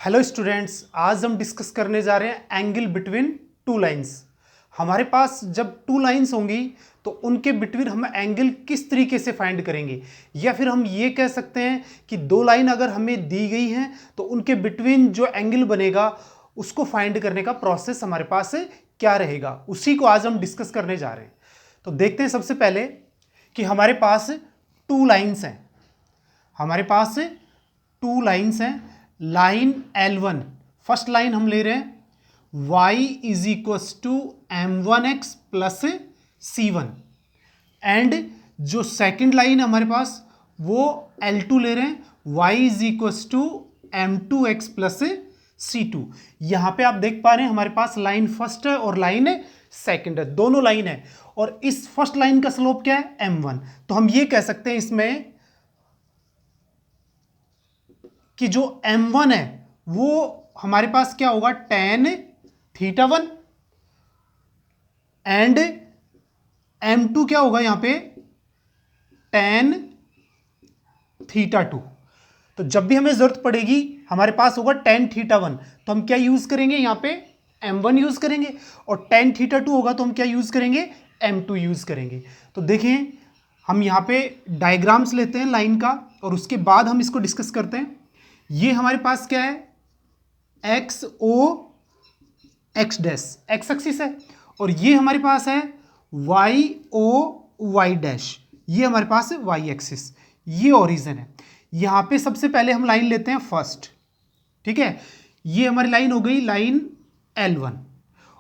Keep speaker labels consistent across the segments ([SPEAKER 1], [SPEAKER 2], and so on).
[SPEAKER 1] Hello students, आज हम discuss करने जा रहे हैं एंगल बिटवीन टू लाइंस। हमारे पास जब टू लाइंस होंगी तो उनके बिटवीन हम एंगल किस तरीके से फाइंड करेंगे, या फिर हम ये कह सकते हैं कि दो लाइन अगर हमें दी गई हैं तो उनके बिटवीन जो एंगल बनेगा उसको फाइंड करने का प्रोसेस हमारे पास क्या रहेगा, उसी को आज हम डिस्कस करने जा रहे हैं। तो देखते हैं सबसे पहले कि हमारे पास टू लाइंस हैं। हमारे पास टू लाइंस हैं। लाइन L1, फर्स्ट लाइन हम ले रहे हैं y is equals to m1x plus c1, and जो सेकंड लाइन हमारे पास वो L2 ले रहे हैं y is equals to m2x plus c2। यहां पे आप देख पा रहे हैं हमारे पास लाइन फर्स्ट है और लाइन सेकंड है, दोनों लाइन है, और इस फर्स्ट लाइन का स्लोप क्या है m1। तो हम ये कह सकते हैं इसमें कि जो m1 है वो हमारे पास क्या होगा tan θ1, एंड m2 क्या होगा यहां पे tan θ2। तो जब भी हमें जरूरत पड़ेगी हमारे पास होगा tan θ1, तो हम क्या यूज करेंगे यहां पे m1 यूज करेंगे, और tan θ2 होगा तो हम क्या यूज करेंगे m2 यूज करेंगे। तो देखिए हम यहां पे डायग्राम्स लेते हैं लाइन का और उसके बाद हम इसको डिस्कस करते हैं। ये हमारे पास क्या है एक्स ओ एक्स डैश, एक्स एक्सिस है, और ये हमारे पास है वाई ओ वाई डैश, ये हमारे पास है वाई एक्सिस, ये ओरिजिन है। यहां पे सबसे पहले हम लाइन लेते हैं फर्स्ट, ठीक है। ये हमारी लाइन हो गई लाइन L1,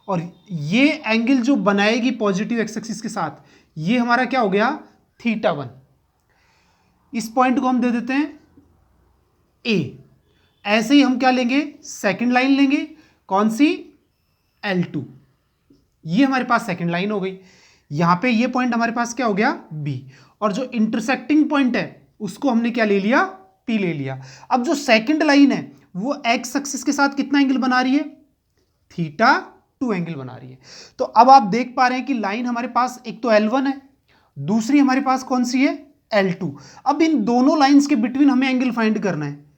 [SPEAKER 1] और ये एंगल जो बनाएगी पॉजिटिव एक्स एक्सिस के साथ ये हमारा क्या हो गया θ1। इस पॉइंट को हम दे देते हैं A। ऐसे ही हम क्या लेंगे सेकंड लाइन लेंगे, कौन सी L2, ये हमारे पास सेकंड लाइन हो गई। यहां पे ये पॉइंट हमारे पास क्या हो गया B, और जो इंटरसेक्टिंग पॉइंट है उसको हमने क्या ले लिया P ले लिया। अब जो सेकंड लाइन है वो एक्स एक्सिस के साथ कितना एंगल बना रही है θ2 एंगल बना रही है। तो अब आप देख पा रहे हैं कि लाइन हमारे पास एक तो L1 है, दूसरी हमारे पास कौन सी है L2। अब इन दोनों लाइंस के बिटवीन हमें एंगल फाइंड करना है,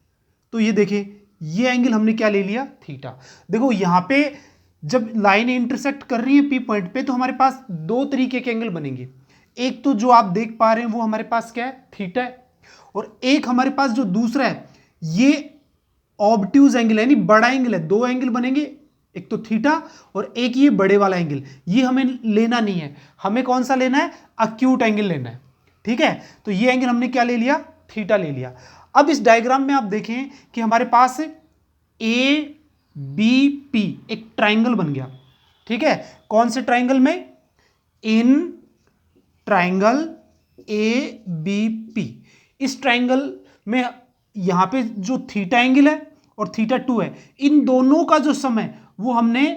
[SPEAKER 1] तो ये देखिए ये एंगल हमने क्या ले लिया थीटा। देखो यहां पे जब लाइन इंटरसेक्ट कर रही है P पॉइंट पे तो हमारे पास दो तरीके के एंगल बनेंगे। एक तो जो आप देख पा रहे हैं वो हमारे पास क्या है थीटा है, और एक हमारे पास जो दूसरा है ये ऑब्ट्यूज एंगल है, यानी बड़ा एंगल है। दो एंगल बनेंगे, एक तो थीटा और एक ये बड़े वाला एंगल। ये हमें लेना नहीं है, हमें कौन सा लेना है अक्यूट एंगल लेना है, ठीक है। तो ये एंगल हमने क्या ले लिया थीटा ले लिया। अब इस डायग्राम में आप देखें कि हमारे पास ए बी पी एक ट्राइंगल बन गया, ठीक है। कौन से ट्राइंगल में, in triangle A B P. इस ट्राइंगल में यहां पे जो थीटा एंगल है और θ2 है, इन दोनों का जो सम है वो हमने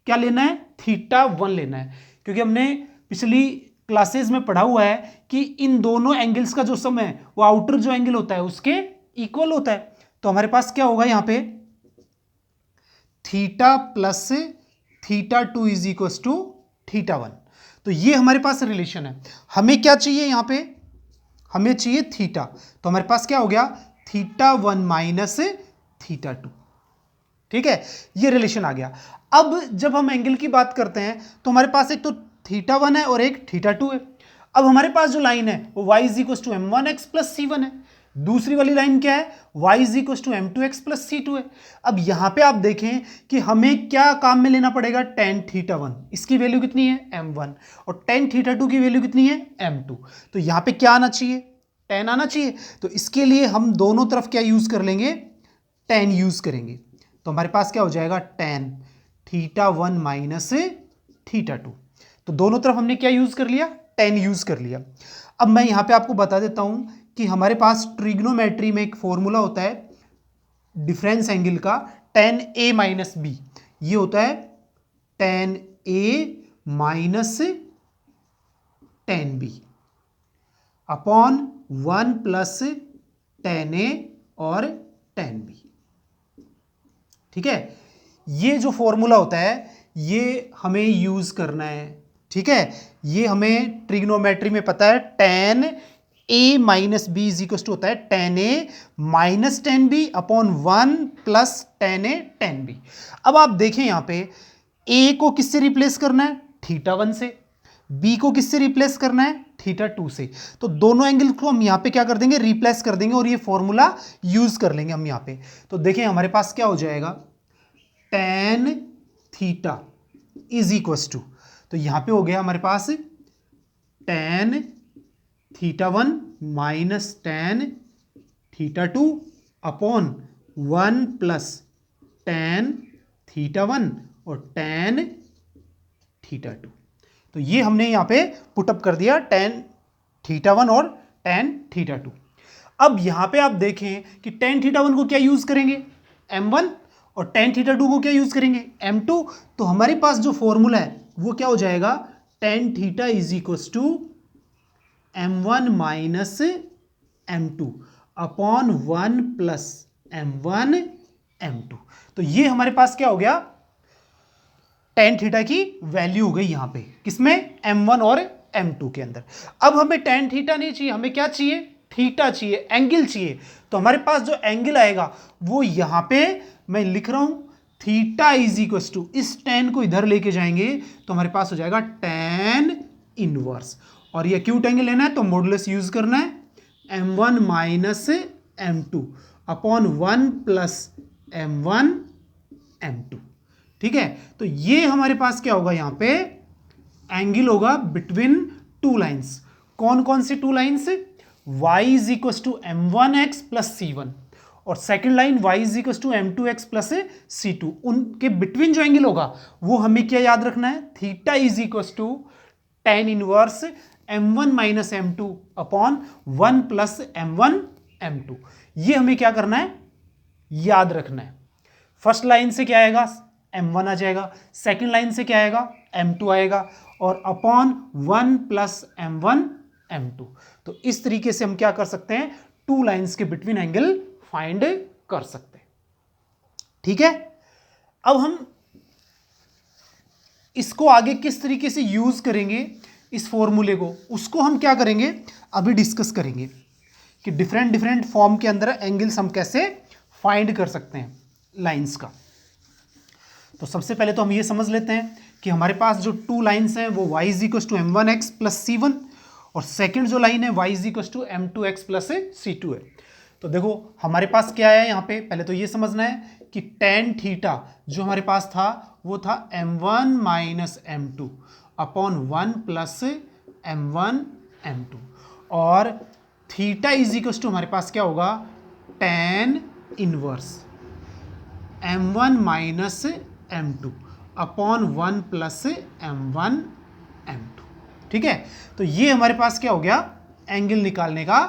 [SPEAKER 1] क्या लेना है θ1 लेना है, क्योंकि हमने पिछली क्लासेस में पढ़ा हुआ है कि इन दोनों एंगल्स का जो सम है वो आउटर जो एंगल होता है उसके इक्वल होता है। तो हमारे पास क्या होगा यहां पे theta plus θ2 is equal to θ1। तो ये हमारे पास रिलेशन है। हमें क्या चाहिए यहां पे, हमें चाहिए थीटा, तो हमारे पास क्या हो गया θ1 माइनस θ2, ठीक है। ये रिलेशन आ गया। अब जब हम एंगल की बात करते हैं तो हमारे पास एक तो θ1 है और एक θ2 है। अब हमारे पास जो लाइन है वो y is equal to m1x plus c1 है, दूसरी वाली लाइन क्या है y is equal to m2x plus c2 है। अब यहां पे आप देखें कि हमें क्या काम में लेना पड़ेगा tan θ1, इसकी वैल्यू कितनी है m1, और tan θ2 की वैल्यू कितनी है m2। तो यहां पे क्या आना चाहिए tan आना चाहिए। तो इसके लिए हम दोनों तरफ क्या यूज कर लेंगे tan यूज करेंगे। तो हमारे पास क्या हो जाएगा tan θ1 माइनस θ2। तो दोनों तरफ हमने क्या यूज कर लिया tan यूज कर लिया। अब मैं यहां पे आपको बता देता हूं कि हमारे पास ट्रिग्नोमेट्री में एक फॉर्मूला होता है डिफरेंस एंगल का tan a माइनस बी। ये होता है tan a minus tan b upon 1 plus tan a और tan b, ठीक है। ये जो फॉर्मूला होता है ये हमें यूज करना है, ठीक है। ये हमें ट्रिग्नोमेट्री में पता है tan a minus B is equal to होता है tan a minus tan b upon 1 plus tan a tan b। अब आप देखें यहां पे a को किससे रिप्लेस करना है, θ1 से, b को किससे रिप्लेस करना है, θ2 से। तो दोनों एंगल को हम यहां पे क्या कर देंगे, रिप्लेस कर देंगे और ये फॉर्मूला यूज कर लेंगे हम यहां पे। तो देखें हमारे पास क्या हो जाएगा, tan theta is equal to, तो यहां पे हो गया हमारे पास tan θ1 minus tan θ2 upon 1 plus tan θ1 और tan θ2। तो ये हमने यहां पे पुटअप कर दिया tan θ1 और tan θ2। अब यहां पे आप देखें कि tan θ1 को क्या यूज करेंगे, m1, और tan θ2 को क्या यूज करेंगे, m2। तो हमारे पास जो फॉर्मूला है वो क्या हो जाएगा, tan theta is equal to m1 minus m2 upon 1 plus m1 m2। तो ये हमारे पास क्या हो गया, tan थीटा की वैल्यू हो गई यहां पे, किसमें, m1 और m2 के अंदर। अब हमें tan थीटा नहीं चाहिए, हमें क्या चाहिए, थीटा चाहिए, एंगल चाहिए। तो हमारे पास जो एंगल आएगा वो यहां पे मैं लिख रहा हूं, थीटा इज इक्वल टू, इस tan को इधर लेके जाएंगे तो हमारे पास हो जाएगा tan इनवर्स। और ये एक्यूट एंगल लेना है तो मॉडुलस यूज करना है, m1 minus m2 upon 1 plus m1 m2। ठीक है, तो ये हमारे पास क्या होगा, यहां पे एंगल होगा बिटवीन टू लाइंस। कौन कौन सी two lines, y is equal to m1x plus c1 और second line y is equal to m2x plus c2। उनके बिटवीन जो एंगल होगा वो हमें क्या याद रखना है, theta is equal to tan inverse m1 minus m2 upon 1 plus m1 m2। ये हमें क्या करना है, याद रखना है। फर्स्ट लाइन से क्या आएगा, m1 आ जाएगा, सेकेंड लाइन से क्या आएगा, m2 आएगा, और अपॉन 1 प्लस m1 m2। तो इस तरीके से हम क्या कर सकते हैं, टू लाइंस के बिटवीन एंगल फाइंड कर सकते हैं। ठीक है, अब हम इसको आगे किस तरीके से यूज करेंगे, इस फॉर्मूले को, उसको हम क्या करेंगे, अभी डिस्कस करेंगे कि डिफरेंट डिफरेंट फॉर्म के अंदर एंगल्स हम कैसे फाइंड कर सकते हैं लाइंस का। तो सबसे पहले तो हम ये समझ लेते हैं कि हमारे पास जो टू लाइंस हैं वो y is equal to m1x plus c1 और सेकेंड जो लाइन है y is equal to m2x plus c2 है। तो देखो हमारे पास क्या है यहाँ पे, पहले तो ये समझना है कि tan थीटा जो हमारे पास था वो था m1 minus m2 upon 1 plus m1 m2, और थीटा इज इक्वल टू हमारे पास क्या होगा, tan inverse m1 minus m2 upon 1 plus m1 m2। ठीक है, तो ये हमारे पास क्या हो गया, एंगल निकालने का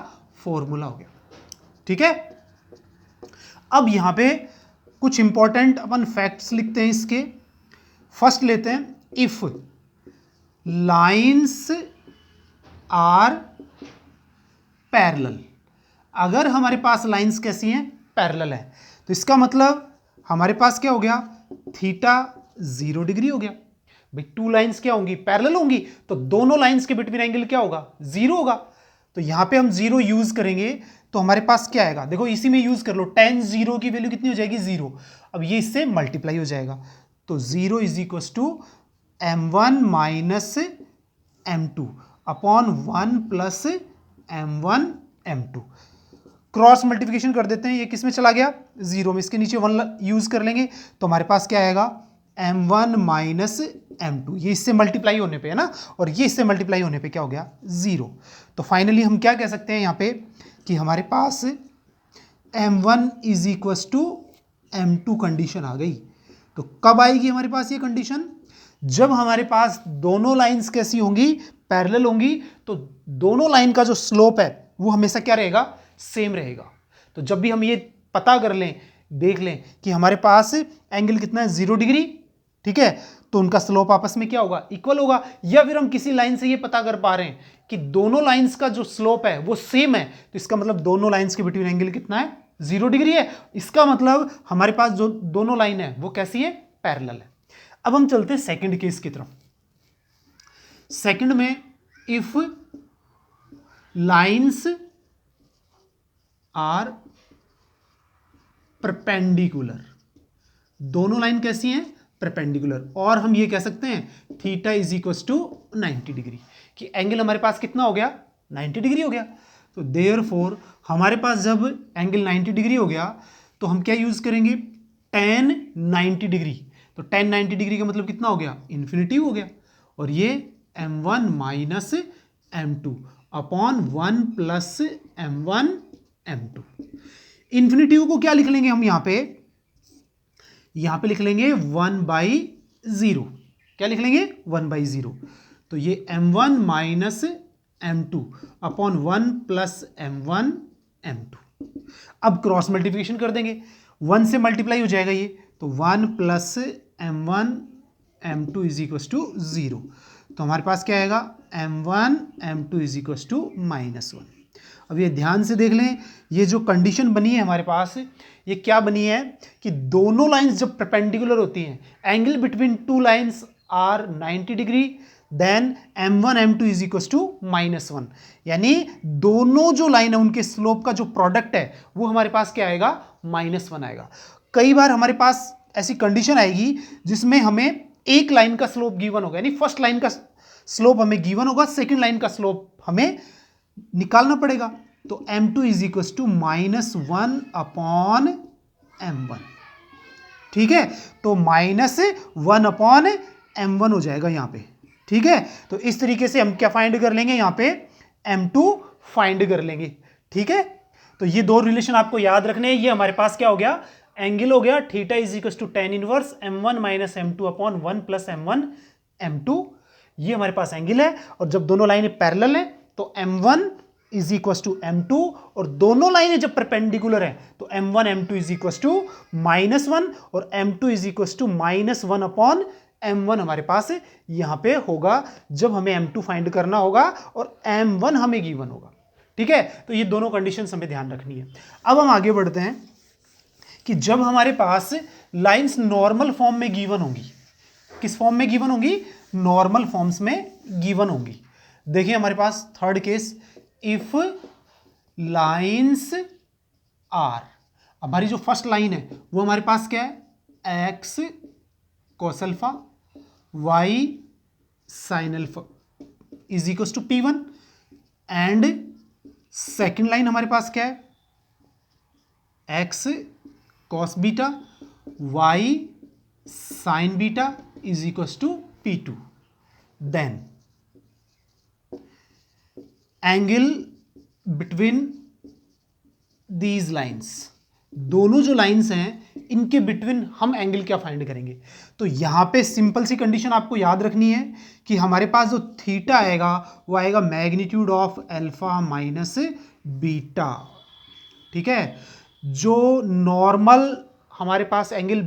[SPEAKER 1] फॉर्मूला हो गया। ठीक है, अब यहां पे कुछ इंपॉर्टेंट अपन फैक्ट्स लिखते हैं इसके। फर्स्ट लेते हैं, इफ लाइंस आर पैरेलल, अगर हमारे पास लाइंस कैसी हैं, पैरेलल है, तो इसका मतलब हमारे पास क्या हो गया, थीटा 0 डिग्री हो गया। भाई टू लाइंस क्या होंगी, पैरेलल होंगी, तो दोनों लाइंस के बिटवीन एंगल क्या होगा, 0 होगा। तो यहां पे हम 0 यूज करेंगे तो हमारे पास क्या आएगा, देखो इसी में यूज कर लो, tan 0 की वैल्यू कितनी हो जाएगी, 0। अब ये इससे मल्टीप्लाई हो जाएगा, तो 0 is equal to m1 minus m2 upon 1 plus m1 m2। Cross multiplication कर देते हैं, ये किस में चला गया, 0 में, इसके नीचे 1 यूज कर लेंगे तो हमारे पास क्या आएगा, m1 माइनस m2, ये इससे मल्टीप्लाई होने पे है ना, और ये इससे मल्टीप्लाई होने पे क्या हो गया, 0। तो फाइनली हम क्या कह सकते हैं यहाँ पे कि हमारे पास m1 is equal to m2 condition आ गई। तो कब आएगी हमारे पास ये कंडीशन, जब हमारे पास दोनों लाइंस कैसी होंगी, पैरेलल होंगी, तो दोनों लाइन का जो स्लोप है वो हमेशा क्या रहेगा, सेम रहेगा। तो जब भी हम ये पता कर लें, देख लें कि हमारे पास एंगल कितना है, 0 डिग्री, ठीक है, तो उनका स्लोप आपस में क्या होगा, इक्वल होगा। या फिर हम किसी लाइन से ये पता कर पा रहे हैं कि दोनों लाइंस का जो स्लोप है वो सेम है, तो इसका मतलब दोनों लाइंस के बिटवीन एंगल कितना है, 0 डिग्री है। इसका मतलब हमारे पास जो दोनों लाइन है वो कैसी है, पैरेलल है। अब हम चलते हैं सेकंड केस की तरफ। सेकंड में इफ लाइन्स आर परपेंडिकुलर, दोनों लाइन कैसी हैं, परपेंडिकुलर। और हम ये कह सकते हैं theta is equal to 90 degree, कि एंगल हमारे पास कितना हो गया, 90 डिग्री हो गया। तो देयरफॉर हमारे पास जब एंगल 90 डिग्री हो गया तो हम क्या यूज करेंगे, tan 90 डिग्री। तो tan 90 डिग्री का मतलब कितना हो गया, इन्फिनिटी हो गया। और ये m1 minus m2 upon 1 plus m1 m2। Infinitive को क्या लिख लेंगे हम यहां पे लिख लेंगे 1/0। क्या लिख लेंगे, 1/0। तो ये m1 minus m2 upon 1 plus m1 m2। अब क्रॉस मल्टीप्लिकेशन कर देंगे, 1 से मल्टीप्लाई हो जाएगा ये, तो 1 plus m1 m2 is equal to 0। तो हमारे पास क्या आएगा, m1 m2 is equal to -1। अब ये ध्यान से देख लें, ये जो कंडीशन बनी है हमारे पास, ये क्या बनी है कि दोनों लाइंस जब परपेंडिकुलर होती हैं, angle between two lines are 90 degree, then m1 m2 is equal to -1। यानी दोनों जो लाइन है उनके स्लोप का जो प्रोडक्ट है वो हमारे पास क्या आएगा, -1 आएगा। कई बार हमारे पास ऐसी कंडीशन आएगी जिसमें हमें एक लाइन का स्लोप गिवन होगा, यानी फर्स्ट लाइन का स्लोप हमें गिवन होगा, सेकेंड लाइन का स्लोप हमें निकालना पड़ेगा। तो m2 is equal to -1 upon m1। ठीक है, तो -1 अपॉन m1 हो जाएगा यहां पे। ठीक है, तो इस तरीके से हम क्या फाइंड कर लेंगे, यहां पे m2 फाइंड कर लेंगे। ठीक है, तो ये दो रिलेशन आपको याद रखने हैं। ये हमारे पास क्या हो गया, एंगल हो गया theta is equal to tan inverse m1 minus m2 upon 1 plus m1 m2। ये हमारे पास एंगल है, और जब दोनों लाइनें पैरेलल हैं तो m1 is equal to m2, और दोनों लाइनें जब परपेंडिकुलर हैं तो m1 m2 is equal to -1 और m2 is equal to -1 upon m1 हमारे पास यहां पे होगा जब हमें m2 फाइंड करना होगा और m1 हमें गिवन होगा। ठीक है, तो ये दोनों कंडीशंस हमें ध्यान रखनी है। अब हम आगे बढ़ते हैं कि जब हमारे पास लाइंस नॉर्मल फॉर्म में गिवन होंगी, किस फॉर्म में गिवन होंगी, नॉर्मल फॉर्म्स में गिवन होंगी। देखिए हमारे पास third case, if lines are, हमारी जो फर्स्ट लाइन है वो हमारे पास क्या है, x cos alpha y sin alpha is equal to P1, and second line हमारे पास क्या है, x cos beta y sin beta is equal to P2। Then angle between these lines, दोनों जो लाइंस हैं इनके बिटवीन हम एंगल क्या फाइंड करेंगे। तो यहां पे सिंपल सी कंडीशन आपको याद रखनी है कि हमारे पास जो थीटा आएगा वो आएगा magnitude of alpha minus beta. ठीक है, जो नॉर्मल हमारे पास एंगल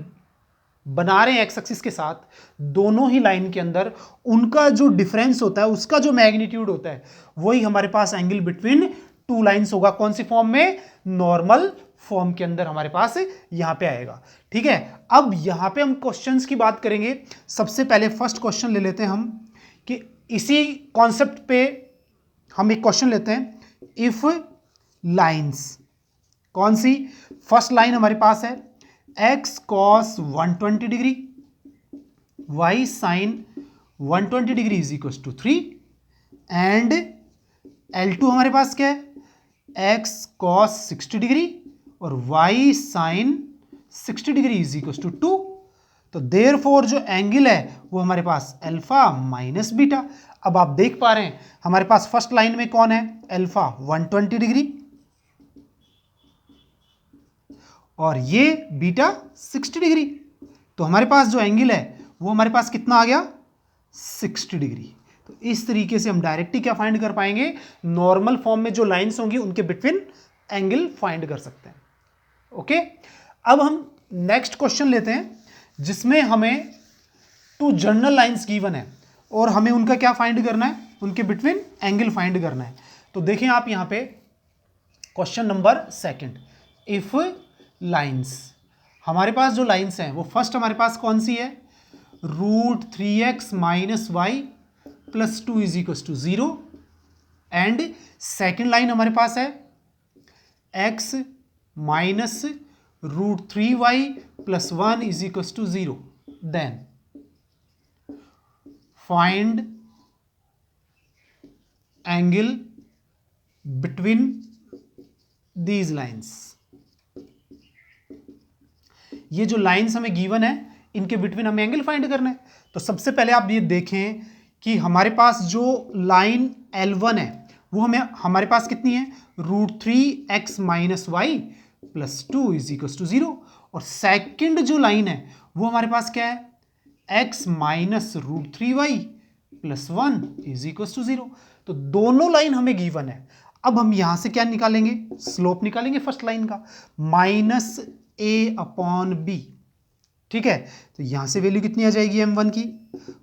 [SPEAKER 1] बना रहे हैं एक्स एक्सिस के साथ, दोनों ही लाइन के अंदर उनका जो डिफरेंस होता है, उसका जो मैग्नीट्यूड होता है, वही हमारे पास एंगल बिटवीन टू लाइंस होगा। कौन सी फॉर्म में, नॉर्मल फॉर्म के अंदर हमारे पास यहां पे आएगा। ठीक है, अब यहां पे हम क्वेश्चंस की बात करेंगे। सबसे पहले फर्स्ट क्वेश्चन ले लेते हैं हम, कि इसी कॉन्सेप्ट पे हम एक क्वेश्चन लेते हैं, इफ लाइंस, कौन सी, फर्स्ट लाइन हमारे पास है x cos 120 degree y sin 120 degree is equal to 3, and L2 हमारे पास क्या है, x cos 60 डिग्री और y sin 60 degree is equal to 2। तो देयरफॉर जो एंगल है वो हमारे पास अल्फा माइनस बीटा। अब आप देख पा रहे हैं हमारे पास फर्स्ट लाइन में कौन है, अल्फा 120 डिग्री और ये बीटा 60 डिग्री। तो हमारे पास जो एंगल है वो हमारे पास कितना आ गया, 60 डिग्री। तो इस तरीके से हम डायरेक्टली क्या फाइंड कर पाएंगे, नॉर्मल फॉर्म में जो लाइंस होंगी उनके बिटवीन एंगल फाइंड कर सकते हैं। ओके, अब हम नेक्स्ट क्वेश्चन लेते हैं जिसमें हमें टू जनरल लाइंस गिवन है और हमें उनका क्या फाइंड करना है, उनके बिटवीन एंगल फाइंड करना है। तो देखें आप यहां पे question number second, if lines, हमारे पास जो लाइंस हैं वो फर्स्ट हमारे पास कौन सी है, √3x - y + 2 is equal to 0, and second line हमारे पास है x minus √3y plus 1 is equal to 0. Then find angle between these lines. ये जो लाइन्स हमें गिवन है इनके बिटवीन हमें एंगल फाइंड करना है. तो सबसे पहले आप ये देखें कि हमारे पास जो लाइन L1 है वो हमारे पास कितनी है, √3x minus y plus 2 is equal to 0. और सेकंड जो लाइन है वो हमारे पास क्या है, x minus √3y plus 1 is equal to 0. तो दोनों लाइन हमें गिवन है. अब हम यहां से क्या निकालेंगे, स्लोप निकालेंगे फर्स्ट लाइन का, माइनस a अपॉन बी. ठीक है, तो यहां से वैल्यू कितनी आ जाएगी m1 की,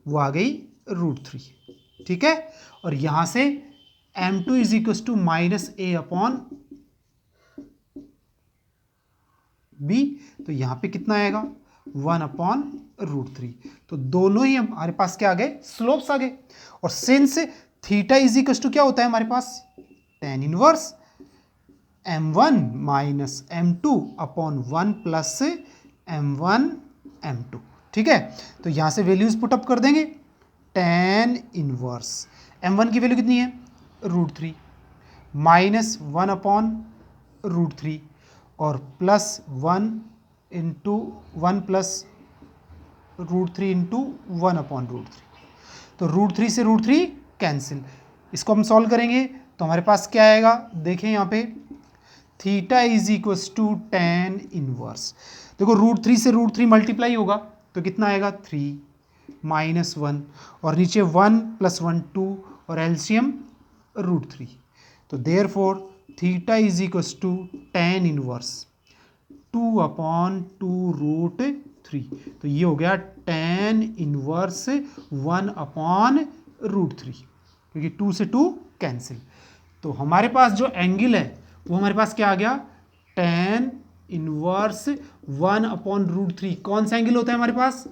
[SPEAKER 1] वो आ गई √3. ठीक है, और यहां से m2 is equal to minus a upon B. तो यहां पे कितना आएगा, 1 अपॉन √3. तो दोनों ही हमारे पास क्या आ गए, स्लोप्स आ गए. और since theta is equal to क्या होता है हमारे पास, tan inverse m1 minus m2 upon 1 plus m1 m2. ठीक है, तो यहां से वैल्यूज पुट अप कर देंगे. tan इनवर्स m1 की वैल्यू कितनी है, √3 माइनस 1 अपॉन √3 और plus 1 into 1 plus √3 into 1 upon √3. तो √3 से √3 कैंसिल. इसको हम सॉल्व करेंगे तो हमारे पास क्या आएगा, देखें यहाँ पे theta is equal to tan inverse. देखो √3 से √3 मल्टीप्लाई होगा तो कितना आएगा, 3 माइनस 1 और नीचे 1 प्लस 1 2 और एलसीएम √3. तो therefore theta is equal to tan inverse 2 upon 2√3. तो ये हो गया tan इनवर्स 1 अपॉन √3, क्योंकि 2 से 2 कैंसिल. तो हमारे पास जो एंगल है वो हमारे पास क्या आ गया, tan इनवर्स 1 अपॉन √3. कौन सा एंगल होता है हमारे पास,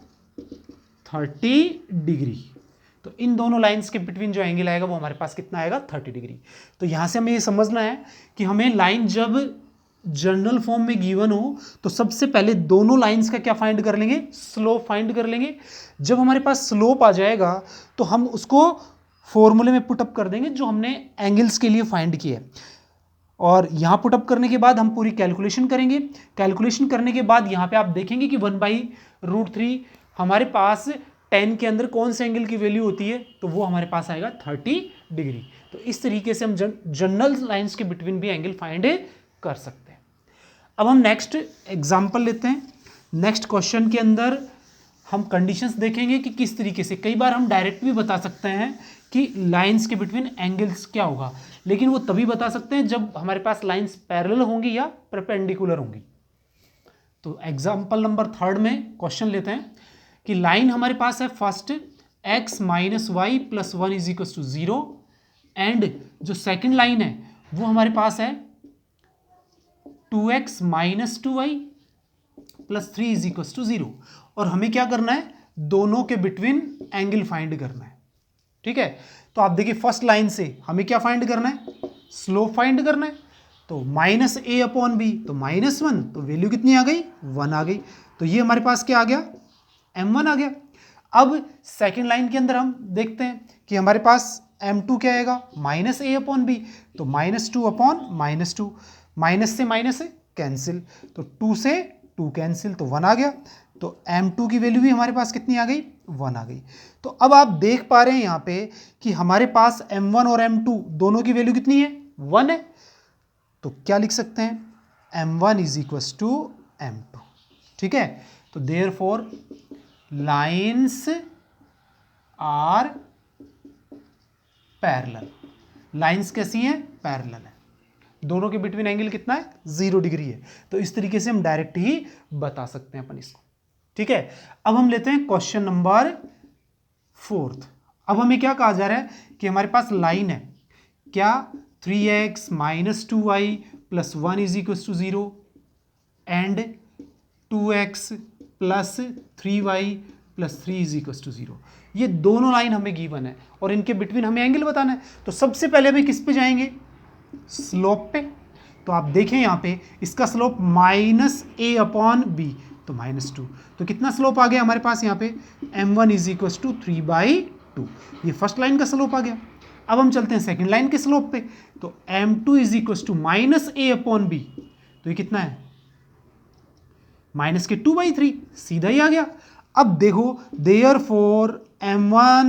[SPEAKER 1] 30 डिग्री. तो इन दोनों लाइंस के बिटवीन जो एंगल आएगा वो हमारे पास कितना आएगा, 30 डिग्री. तो यहां से हमें ये समझना है कि हमें लाइन जब जनरल फॉर्म में गिवन हो तो सबसे पहले दोनों लाइंस का क्या फाइंड कर लेंगे, स्लोप फाइंड कर लेंगे. जब हमारे पास स्लोप आ जाएगा तो हम उसको फॉर्मूले में पुटअप कर देंगे जो हमने एंगल्स के लिए फाइंड किया है. और यहाँ पुटअप करने के बाद हम पूरी कैलकुलेशन करेंगे. कैलकुलेशन करने के बाद यहाँ पे आप देखेंगे कि 1/√3 हमारे पास 10 के अंदर कौन से एंगल की वैल्यू होती है, तो वो हमारे पास आएगा 30 डिग्री. तो इस तरीके से हम जनरल लाइंस के बिटवीन भी एंगल फाइंड कर सकते हैं. अब हम नेक्स्ट एग्जाम्पल लेते हैं. नेक्स्ट क्वेश्चन के अंदर हम कंडीशंस देखेंगे कि किस तरीके से, कई बार हम डायरेक्ट भी बता सकते हैं कि लाइंस के बिटवीन एंगल्स क्या होगा, लेकिन वो तभी बता सकते हैं जब हमारे पास लाइंस पैरेलल होंगी या परपेंडिकुलर होंगी. तो एग्जाम्पल नंबर 3 में क्वेश्चन लेते हैं कि लाइन हमारे पास है first x minus y plus 1 is equal to 0 and जो सेकेंड लाइन है वो हमारे पास है 2x minus 2y plus 3 is equal to 0. और हमें क्या करना है, दोनों के बिटवीन एंगल फाइंड करना है. ठीक है, तो आप देखिए फर्स्ट लाइन से हमें क्या फाइंड करना है, स्लोप फाइंड करना है. तो माइनस a अपॉन बी, तो -1, तो वैल्यू कितनी आ गई, 1 आ गई. तो ये हमारे पास क्या आ गया, m1 आ गया. अब सेकेंड लाइन के अंदर हम देखते हैं कि हमारे पास m2 क्या आएगा, -a अपॉन बी, तो -2 अपॉन -2, माइनस से माइनस कैंसिल, तो 2 से 2 कैंसिल, तो 1 आ गया. तो m2 की वैल्यू भी हमारे पास कितनी आ गई, 1 आ गई. तो अब आप देख पा रहे हैं यहाँ पे कि हमारे पास m1 और m2 दोनों की वैल्यू कितनी है, 1 है. तो क्या लिख सकते हैं, m1 is equal to m2. ठीक है, तो therefore lines are parallel. Lines कैसी हैं, पैरेलल है. दोनों के बिटवीन एंगल कितना है, 0 डिग्री है. तो इस तरीके से हम डायरेक्ट ही बता सकते हैं अपन इसको. ठीक है, अब हम लेते हैं क्वेश्चन नंबर 4. अब हमें क्या कहा जा रहा है कि हमारे पास लाइन है क्या, 3x minus 2y plus 1 is equal to 0 and 2x plus 3y plus 3 is equal to 0। ये दोनों लाइन हमें गिवन है और इनके बिटवीन हमें एंगल बताना है। तो सबसे पहले हमें किस पे जाएंगे, स्लोप पे। तो आप देखें यहाँ पे इसका स्लोप -a/b, तो -2। तो कितना स्लोप आ गया हमारे पास यहाँ पे, m1 इज इक्वल टू 3/2। ये फर्स्ट लाइन का स्लोप आ गया। अब हम चलते हैं सेकंड लाइन के स्लोप पे। तो m2 is equal to -a/b, तो ये कितना है, माइनस के 2/3, सीधा ही आ गया। अब देखो देयरफॉर m1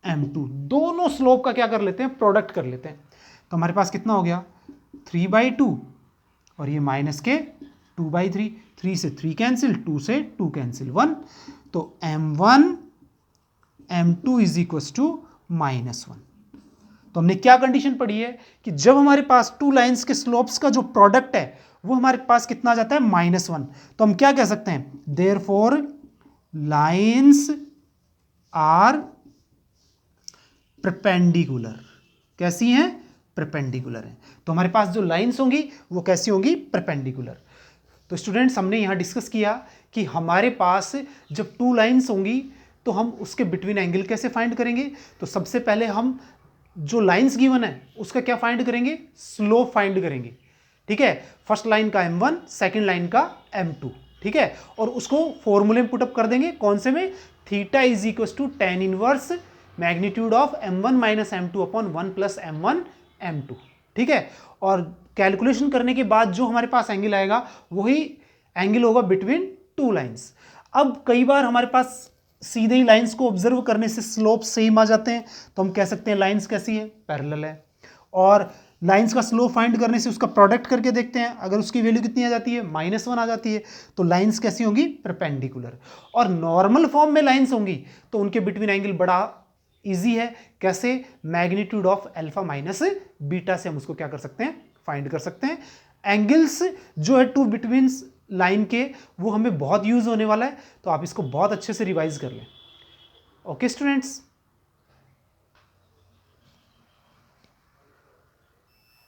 [SPEAKER 1] m2 दोनों स्लोप का क्या कर लेते हैं, प्रोडक्ट कर लेते हैं। तो हमारे पास कितना हो गया, 3/2 और ये माइनस के 2/3, 3 से 3 कैंसिल, 2 से 2 कैंसिल, 1। तो m1 m2 is equal to -1। तो हमने क्या कंडीशन पढ़ी है कि जब हमारे पास टू लाइंस के स्लोप्स का जो प्रोडक्ट है वो हमारे पास कितना आ जाता है, -1। तो हम क्या कह सकते हैं, देयरफॉर लाइंस आर परपेंडिकुलर। कैसी हैं, परपेंडिकुलर है। तो हमारे पास जो लाइंस होंगी वो कैसी होंगी, परपेंडिकुलर। तो स्टूडेंट्स हमने यहां डिस्कस किया कि हमारे पास जब टू लाइंस होंगी तो हम उसके बिटवीन एंगल कैसे फाइंड करेंगे। तो सबसे पहले हम जो लाइंस गिवन है उसका क्या फाइंड करेंगे, स्लोप फाइंड करेंगे। ठीक है, फर्स्ट लाइन का m1, सेकंड लाइन का m2। ठीक है, और उसको फॉर्मूले में पुटअप कर देंगे, कौन से में, theta is equal to tan inverse magnitude of m1 minus m2 upon 1 plus m1 m2। ठीक है, और कैलकुलेशन करने के बाद जो हमारे पास एंगल आएगा वही एंगल होगा बिटवीन टू लाइंस। अब कई बार हमारे पास सीधे ही लाइंस को ऑब्जर्व करने से स्लोप सेम आ जाते हैं, तो हम कह सकते हैं लाइंस कैसी है, पैरेलल है। और लाइंस का स्लोप फाइंड करने से उसका प्रोडक्ट करके देखते हैं, अगर उसकी वैल्यू कितनी आ जाती है, -1 आ जाती है, तो लाइंस कैसी होंगी, परपेंडिकुलर। और नॉर्मल फॉर्म में लाइंस होंगी तो उनके बिटवीन एंगल बड़ा इजी है। कैसे, magnitude of alpha minus beta से हम उसको क्या कर सकते हैं, फाइंड कर सकते हैं। एंगल्स जो है टू बिटवीन लाइन के वो हमें बहुत यूज होने वाला है, तो आप इसको बहुत अच्छे से रिवाइज कर लें। Okay students.